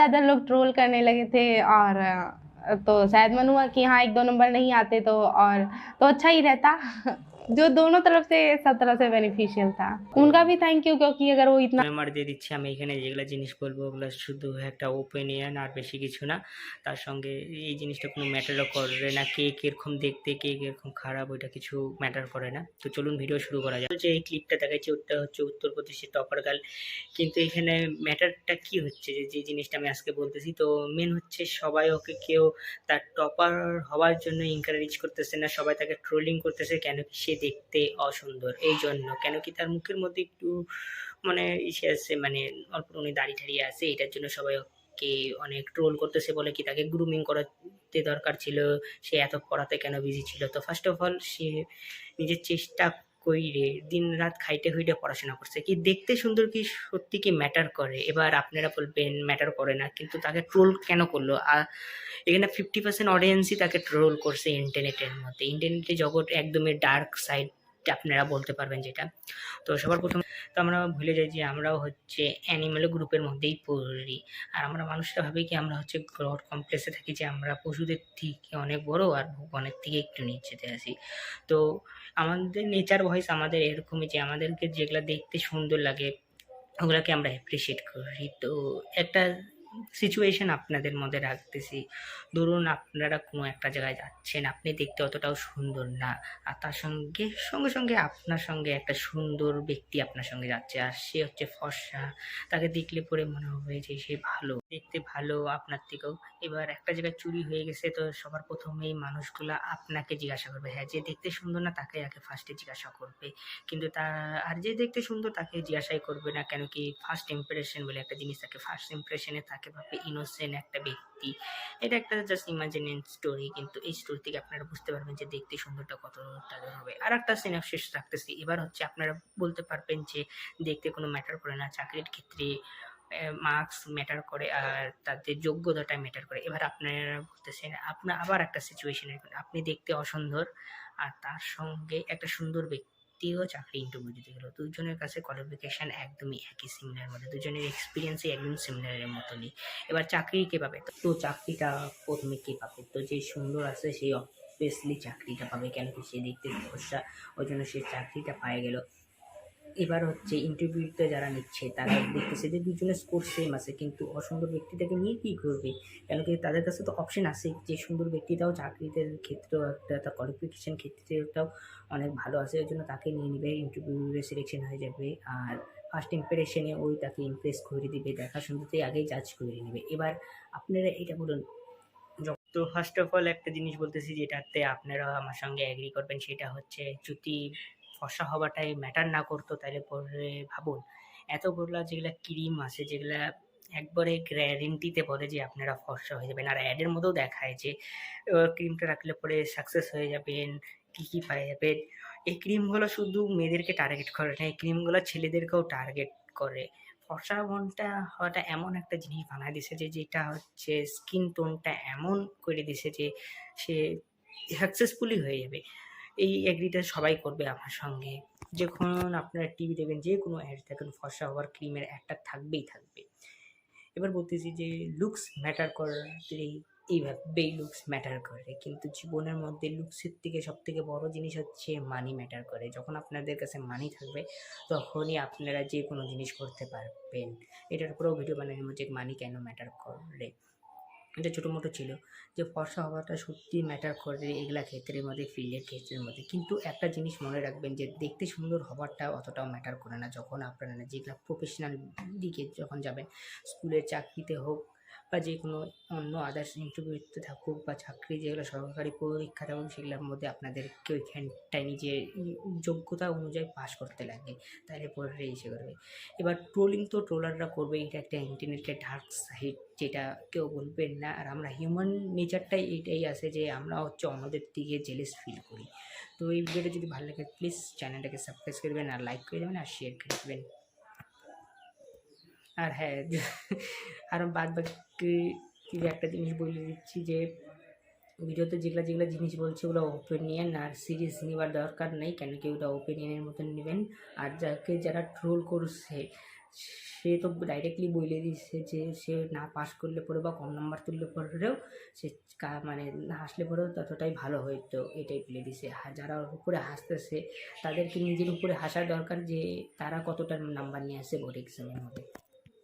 ज़्यादा लोग ट्रोल करने लगे थे और तो शायद मन हुआ कि हाँ 1-2 नंबर नहीं आते तो अच्छा ही रहता। जो दोनों तरफ से सब तरफ से बेनिफिशियल था। उनका भी थैंक यू क्योंकि अगर वो इतना ডিসক্লেমার দিয়ে দিচ্ছি, আমি এখানে যেগুলো জিনিস বলবো ওগুলো শুধু একটা ওপিনিয়ন আর বেশি কিছু না। তার সঙ্গে এই জিনিসটা কোনো ম্যাটারও করে না, কে কীরকম দেখতে, কে কীরকম খারাপ, ওইটা কিছু ম্যাটার করে না। তো চলুন ভিডিও শুরু করা যাক। যে এই ক্লিপটা দেখাচ্ছি ওটা হচ্ছে উত্তরপ্রদেশের টপার গার্ল, কিন্তু এখানে ম্যাটারটা কি হচ্ছে যে জিনিসটা আমি আজকে বলতেছি, তো মেন হচ্ছে সবাই ওকে কেউ তার টপার হওয়ার জন্য এনকারেজ করতেছে না, সবাই তাকে ট্রোলিং করতেছে কেন কি সে দেখতে অসুন্দর, এই জন্য কেন কি তার মুখের মধ্যে একটু মানে ইসে আছে, মানে অল্প উনি দাড়ি ঠাড়িয়ে আছে, এটার জন্য সবাই ওকে অনেক ট্রোল করতেছে, বলে কি তাকে গ্রুমিং করাতে দরকার ছিল, সে এত পড়াতে কেন বিজি ছিল। তো ফার্স্ট অফ অল সে নিজের চেষ্টা কইরে দিন রাত খাইটে খুইটে পড়াশোনা করছে, কি দেখতে সুন্দর কি সত্যি কি ম্যাটার করে? এবার আপনারা বলবেন ম্যাটার করে না, কিন্তু তাকে ট্রোল কেন করলো? এখানে 50% অডিয়েন্সই তাকে ট্রোল করছে ইন্টারনেটের মধ্যে। ইন্টারনেটের জগৎ একদমই ডার্ক সাইড আপনারা বলতে পারবেন যেটা। তো সবার প্রথম তো আমরা ভুলে যাই যে আমরাও হচ্ছে অ্যানিম্যাল গ্রুপের মধ্যেই পড়ি, আর আমরা মানুষরা ভাবি কি আমরা হচ্ছে গড কমপ্লেক্সে থাকি, যে আমরা পশুদের থেকে অনেক বড় আর ভগবানের থেকে একটু নিচেতে আছি। তো আমাদের নেচার ভয়েস আমাদের এরকমই, যে আমাদেরকে যেগুলো দেখতে সুন্দর লাগে ওগুলাকে আমরা অ্যাপ্রিসিয়েট করি। তো একটা সিচুয়েশন আপনাদের মধ্যে রাখতেছি, ধরুন আপনারা কোনো একটা জায়গায় যাচ্ছেন, আপনি দেখতে অতটাও সুন্দর না, আর তার সঙ্গে সঙ্গে সঙ্গে আপনার সঙ্গে একটা সুন্দর ব্যক্তি আপনার সঙ্গে যাচ্ছে, আর সে হচ্ছে ফর্সা, তাকে দেখলে পরে মনে হবে যে সে ভালো দেখতে, ভালো আপনার থেকেও। এবার একটা জায়গায় চুরি হয়ে গেছে, তো সবার প্রথমেই মানুষগুলা আপনাকে জিজ্ঞাসা করবে, হ্যাঁ যে দেখতে সুন্দর না তাকে আগে ফার্স্টে জিজ্ঞাসা করবে, কিন্তু আর যে দেখতে সুন্দর তাকে জিজ্ঞাসাই করবে না, কেন কি ফার্স্ট ইমপ্রেশন বলে একটা জিনিস থাকে, ফার্স্ট ইমপ্রেশনে তাকে ভাবে ইনোসেন্ট একটা ব্যক্তি। এটা একটা জাস্ট ইমাজিনিং স্টোরি, কিন্তু এই স্টোরি থেকে আপনারা বুঝতে পারবেন যে দেখতে সুন্দরটা কতটা হবে। আর একটা সিনাপসিস রাখতেছি, এবার হচ্ছে আপনারা বলতে পারবেন যে দেখতে কোনো ম্যাটার করে না, চাকরির ক্ষেত্রে মার্কস ম্যাটার করে আর তাদের যোগ্যতাটা ম্যাটার করে। এবার আপনারা বলতেছেন, আপনার আবার একটা সিচুয়েশনে আপনি দেখতে অসুন্দর আর তার সঙ্গে একটা সুন্দর ব্যক্তিও চাকরি ইন্টারভিউ দিতে গেল, দুজনের কাছে কোয়ালিফিকেশান একদমই একই, সিমিলার মধ্যে দুজনের এক্সপিরিয়েন্সই একদম সিমিলারের মতনই। এবার চাকরি কে পাবে? তো চাকরিটা প্রথমে কে পাবে? তো যে সুন্দর আছে সেই অবভিয়াসলি চাকরিটা পাবে, কেন কি সে দেখতে ফর্সা, ওই জন্য সে চাকরিটা পায়ে গেল। এবার হচ্ছে ইন্টারভিউতে যারা নিচ্ছে তারা দেখতেছে যে দুজনের স্কোর সেম আছে, কিন্তু অসুন্দর ব্যক্তিটাকে নিয়ে কী করবে? কেন কি তাদের কাছে তো অপশন আছে, যে সুন্দর ব্যক্তিটাও চাকরিতে ক্ষেত্রেও একটা তার কোয়ালিফিকেশান ক্ষেত্রেটাও অনেক ভালো আছে, ওই জন্য তাকে নিয়ে নেবে, ইন্টারভিউয়ে সিলেকশন হয়ে যাবে, আর ফার্স্ট ইমপ্রেশনে ওই তাকে ইমপ্রেস করে দিবে, দেখা শুনতেই আগেই জাজ করে নেবে। এবার আপনারা এটা বলুন। তো ফার্স্ট অফ অল একটা জিনিস বলতেছি যেটাতে আপনারা আমার সঙ্গে অ্যাগ্রি করবেন, সেটা হচ্ছে যদি ফর্সা হওয়াটাই ম্যাটার না করতো তাহলে পরে ভাবুন এতগুলা যেগুলা ক্রিম আছে, যেগুলা একবারে গ্যারেন্টিতে বলে যে আপনারা ফর্সা হয়ে যাবেন, আর অ্যাডের মধ্যেও দেখায় যে ক্রিমটা রাখলে পরে সাকসেস হয়ে যাবেন, কী কী পাওয়া যাবেন। এই ক্রিমগুলো শুধু মেয়েদেরকে টার্গেট করে না, এই ক্রিমগুলো ছেলেদেরকেও টার্গেট করে। ফর্সা মনটা হওয়াটা এমন একটা জিনিস বানায় দিছে যে যেটা হচ্ছে স্কিন টোনটা এমন করে দিছে যে সে সাকসেসফুলি হয়ে যাবে। এই এগ্রিটা সবাই করবে আমার সঙ্গে। যখন আপনারা টিভি দেখবেন যে কোনো অ্যাড দেখেন, ফর্সা হওয়ার ক্রিমের একটা থাকবেই থাকবে। এবার বলতেছি যে লুকস ম্যাটার করলেই এইভাবেই লুকস ম্যাটার করে, কিন্তু জীবনের মধ্যে লুকসের থেকে সবথেকে বড় জিনিস হচ্ছে মানি ম্যাটার করে। যখন আপনাদের কাছে মানি থাকবে তখনই আপনারা যে কোনো জিনিস করতে পারবেন। এটার উপরেও ভিডিও বানানোর যে মানি কেন ম্যাটার করে, এটা ছোটো মোটো ছিল যে ফর্সা হওয়াটা সত্যি ম্যাটার করে এগুলা ক্ষেত্রের মধ্যে, ফিল্ডের ক্ষেত্রের মধ্যে। কিন্তু একটা জিনিস মনে রাখবেন যে দেখতে সুন্দর হওয়াটা অতটাও ম্যাটার করে না, যখন আপনারা যেগুলো প্রফেশনাল দিকে যখন যাবেন, স্কুলের চাকরিতে হোক বা যে কোনো অন্য আদার্স ইন্টারভিউতে থাকুক বা চাকরি যেগুলো সরকারি পরীক্ষা থাকুক, সেগুলোর মধ্যে আপনাদেরকে ওইখানটায় নিজের যোগ্যতা অনুযায়ী পাস করতে লাগে, তাহলে পরে এসে করবে। এবার ট্রোলিং তো ট্রোলাররা করবে, এটা একটা ইন্টারনেটের ডার্ক সাইড, যেটা কেউ বলবেন না। আর আমরা হিউম্যান নেচারটাই এটাই আছে যে আমরা হচ্ছে অন্যদের দিকে জেলেস ফিল করি। তো এই ভিডিওটা যদি ভালো লাগে প্লিজ চ্যানেলটাকে সাবস্ক্রাইব করবেন, আর লাইক করে দেবেন, আর শেয়ার করে দেবেন। আর হ্যাঁ, আরও বাদ বাকি একটা জিনিস বলে দিচ্ছি যে ভিডিওতে যেগুলো যেগুলো জিনিস বলছে ওগুলো ওপিনিয়ন, আর সিরিয়াস নেওয়ার দরকার নেই, কেন কি ওটা ওপিনিয়নের মতন নেবেন। আর যারা ট্রোল করছে সে তো ডাইরেক্টলি বলে দিচ্ছে যে সে না পাস করলে পরে বা কম নাম্বার তুললে পরেও সে মানে না আসলে পরেও ততটাই ভালো হইতো, এটাই বলে দিছে। আর যারা ওর উপরে হাসতেছে তাদেরকে নিজের উপরে হাসা দরকার যে তারা কতটা নাম্বার নিয়ে আসে বোর্ড এক্সামের মধ্যে।